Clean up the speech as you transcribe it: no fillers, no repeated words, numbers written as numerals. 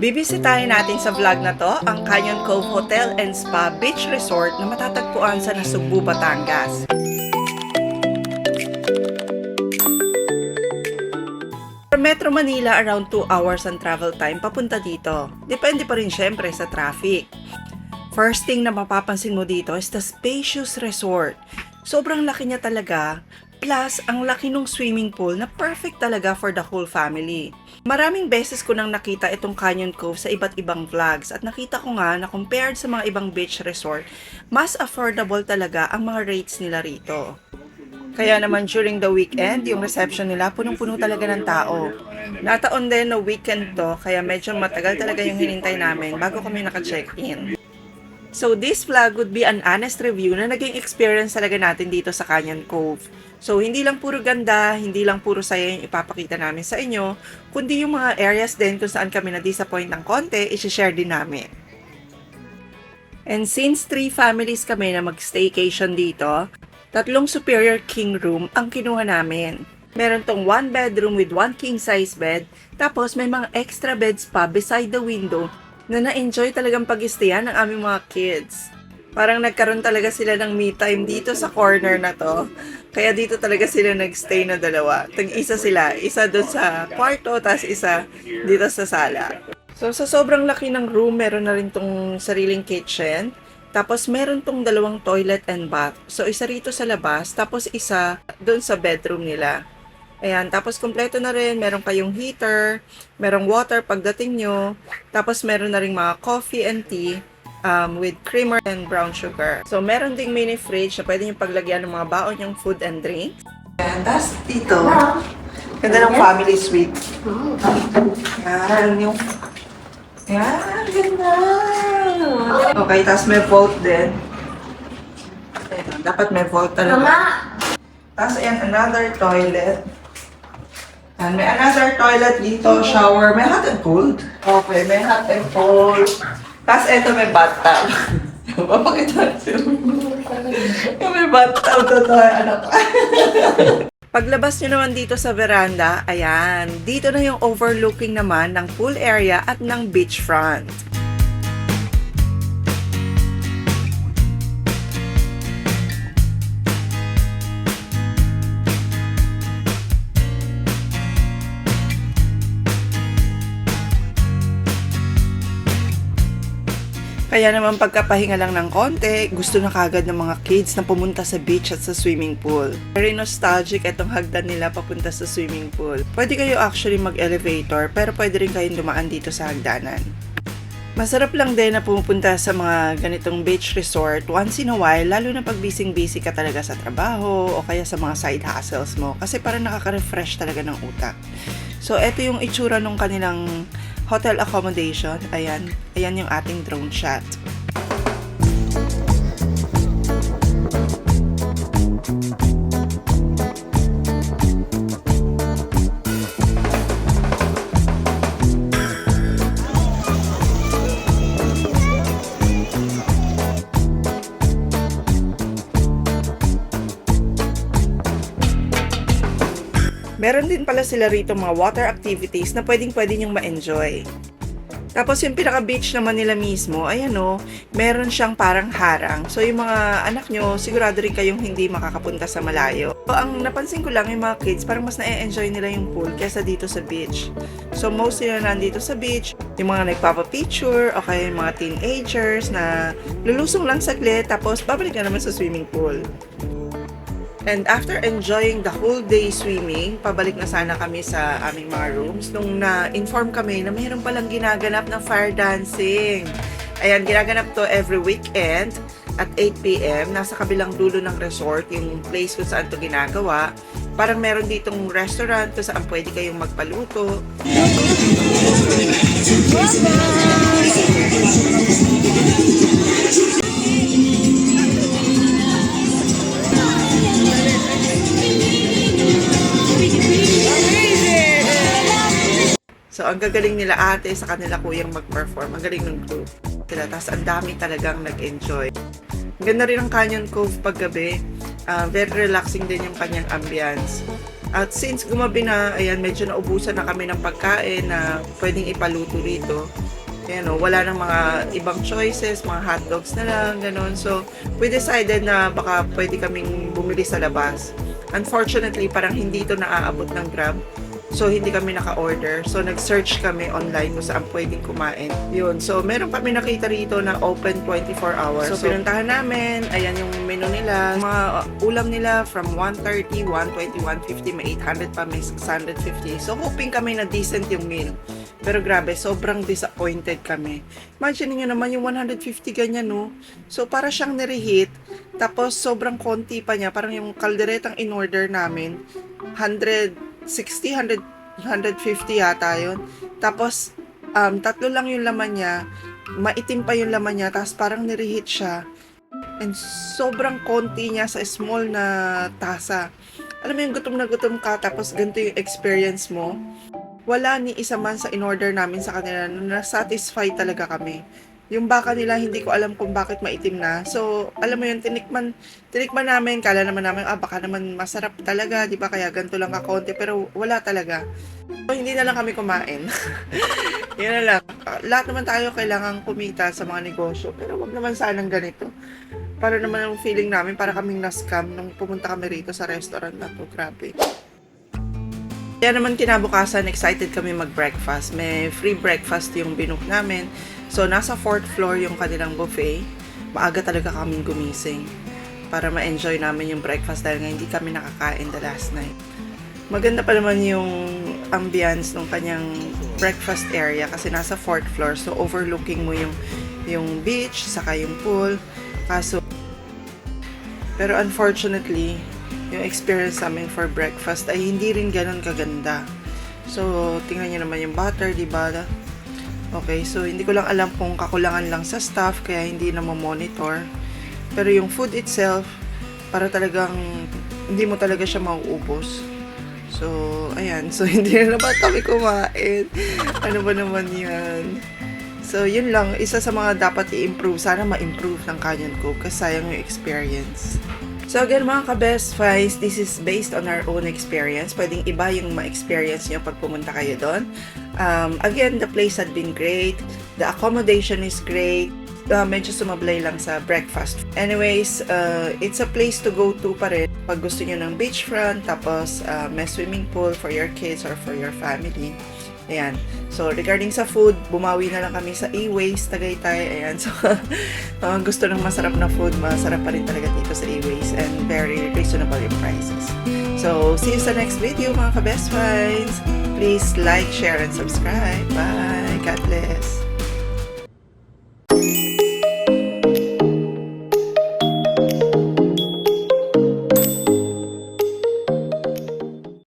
Bibisitahin natin sa vlog na to ang Canyon Cove Hotel and Spa Beach Resort na matatagpuan sa Nasugbu, Batangas. From Metro Manila, around 2 hours ang travel time papunta dito. Depende pa rin syempre sa traffic. First thing na mapapansin mo dito is the spacious resort. Sobrang laki niya talaga. Plus, ang laki ng swimming pool na perfect talaga for the whole family. Maraming beses ko nang nakita itong Canyon Cove sa iba't ibang vlogs at nakita ko nga na compared sa mga ibang beach resort, mas affordable talaga ang mga rates nila rito. Kaya naman during the weekend, yung reception nila punong-puno talaga ng tao. Nataon din na weekend to, kaya medyo matagal talaga yung hinintay namin bago kami naka-check-in. So this vlog would be an honest review na naging experience talaga natin dito sa Canyon Cove. So hindi lang puro ganda, hindi lang puro saya yung ipapakita namin sa inyo, kundi yung mga areas din kung saan kami na-disappoint ng konti, isi-share din namin. And since 3 families kami na mag-staycation dito, 3 superior king room ang kinuha namin. Meron tong 1 bedroom with 1 king size bed, tapos may mga extra beds pa beside the window na na-enjoy talagang pag-stayan ng aming mga kids. Parang nagkaroon talaga sila ng me time dito sa corner na to. Kaya dito talaga sila nagstay na dalawa. Tag-isa sila. Isa doon sa kwarto, tapos isa dito sa sala. So sa sobrang laki ng room, meron na rin tong sariling kitchen. Tapos meron tong 2 toilet and bath. So isa rito sa labas, tapos isa doon sa bedroom nila. Ayan, tapos kompleto na rin, meron kayong heater, merong water pagdating nyo, tapos meron na rin mga coffee and tea with creamer and brown sugar. So, meron ding mini fridge na pwede nyo paglagyan ng mga baon yung food and drinks. Ayan, tapos dito, ganda ng family suite. Ayan, yung... Ayan, ganda! Okay, tapos may vault din. Ayan, dapat may vault talaga. Tapos, ayan, another toilet. And may another toilet dito, shower. May hot and cold. Okay, may hot and cold. Tapos eto may bathtub. Papakita natin. May bathtub to anak. Paglabas nyo naman dito sa veranda, ayan, dito na yung overlooking naman ng pool area at ng beachfront. Kaya naman pagkapahinga lang ng konti, gusto na kagad ng mga kids na pumunta sa beach at sa swimming pool. Very nostalgic itong hagdan nila papunta sa swimming pool. Pwede kayo actually mag-elevator, pero pwede rin kayong dumaan dito sa hagdanan. Masarap lang din na pumupunta sa mga ganitong beach resort once in a while, lalo na pag busy ka talaga sa trabaho o kaya sa mga side hustles mo, kasi parang nakaka-refresh talaga ng utak. So, eto yung itsura nung kanilang hotel accommodation. Ayan yung ating drone shot. Meron din pala sila rito mga water activities na pwede nyong ma-enjoy. Tapos yung pinaka-beach naman nila mismo, ayan o, meron siyang parang harang. So yung mga anak nyo, sigurado rin kayong hindi makakapunta sa malayo. So, ang napansin ko lang, yung mga kids, parang mas na-enjoy nila yung pool kesa dito sa beach. So mostly na nandito sa beach, yung mga nagpapa-picture, o kaya yung mga teenagers na lulusong lang saglit, tapos babalik na naman sa swimming pool. And after enjoying the whole day swimming, pabalik na sana kami sa aming mga rooms nung na-inform kami na mayroon palang ginaganap na fire dancing. Ayan, ginaganap to every weekend at 8 p.m. Nasa kabilang dulo ng resort, yung place kung saan to ginagawa. Parang meron ditong restaurant kung saan pwede kayong magpaluto. So, ang gagaling nila ate sa kanila kuyang mag-perform. Ang galing ng group. Tapos, ang dami talagang nag-enjoy. Ganda rin ang Canyon Cove paggabi. Very relaxing din yung kanyang ambience. At since gumabi na, ayan, medyo naubusan na kami ng pagkain na pwedeng ipaluto rito. Ayan, wala nang mga ibang choices, mga hotdogs na lang, ganun. So, we decided na baka pwede kaming bumili sa labas. Unfortunately, parang hindi ito naaabot ng Grab. So, hindi kami naka-order. So, nag-search kami online kung saan pwedeng kumain. Yun. So, meron kami nakita rito na open 24 hours. So, pinuntahan namin. Ayan yung menu nila. Mga ulam nila from 130, 120, 150, may 800 pa, may 650. So, hoping kami na decent yung meal. Pero grabe, sobrang disappointed kami. Imagine nyo naman yung 150 ganyan, no? So, para siyang nireheat. Tapos, sobrang konti pa niya. Parang yung kalderetang in-order namin, 150 yata yun. Tapos, tatlo lang yung laman niya. Maitim pa yung laman niya. Tapos, parang nireheat siya. And sobrang konti niya sa small na tasa. Alam mo yung gutom na gutom ka, tapos ganito yung experience mo. Wala ni isa man sa in-order namin sa kanila na na-satisfy talaga kami. Yung baka nila, hindi ko alam kung bakit maitim na. So, alam mo yun, tinikman namin, kala naman namin, baka naman masarap talaga, di ba? Kaya ganito lang kakonti, pero wala talaga. So, hindi na lang kami kumain. Yun na lang. Lahat naman tayo kailangan kumita sa mga negosyo, pero wag naman sanang ganito. Para naman ang feeling namin, para kaming na-scam nung pumunta kami rito sa restaurant na to. Grabe. Kaya naman kinabukasan, excited kami mag-breakfast. May free breakfast yung binook namin. So, nasa 4th floor yung kanilang buffet. Maaga talaga kaming gumising para ma-enjoy namin yung breakfast dahil nga hindi kami nakakain the last night. Maganda pa naman yung ambience ng kanyang breakfast area kasi nasa 4th floor. So, overlooking mo yung beach, saka yung pool. Pero unfortunately, yung experience namin for breakfast ay hindi rin ganun kaganda. So, tingnan nyo naman yung butter, di ba? Okay, so hindi ko lang alam kung kakulangan lang sa staff kaya hindi na monitor. Pero yung food itself, para talagang hindi mo talaga siya mauubos. So, ayan. So, hindi na naman kami kumain. Ano ba naman yan? So, yun lang. Isa sa mga dapat i-improve. Sana ma-improve ng Canyon Cook kasi sayang yung experience. So again mga ka-best finds, this is based on our own experience. Pwedeng iba yung ma-experience nyo pag pumunta kayo doon. Again, the place had been great. The accommodation is great. Medyo sumablay lang sa breakfast. Anyways, it's a place to go to pa rin pag gusto nyo ng beachfront, tapos may swimming pool for your kids or for your family. Ayan. So, regarding sa food, bumawi na lang kami sa A-Ways, Tagaytay. Ayan. So, gusto ng masarap na food, masarap pa rin talaga dito sa A-Ways and very reasonable yung prices. So, see you sa next video mga ka-best finds. Please like, share, and subscribe. Bye! God bless!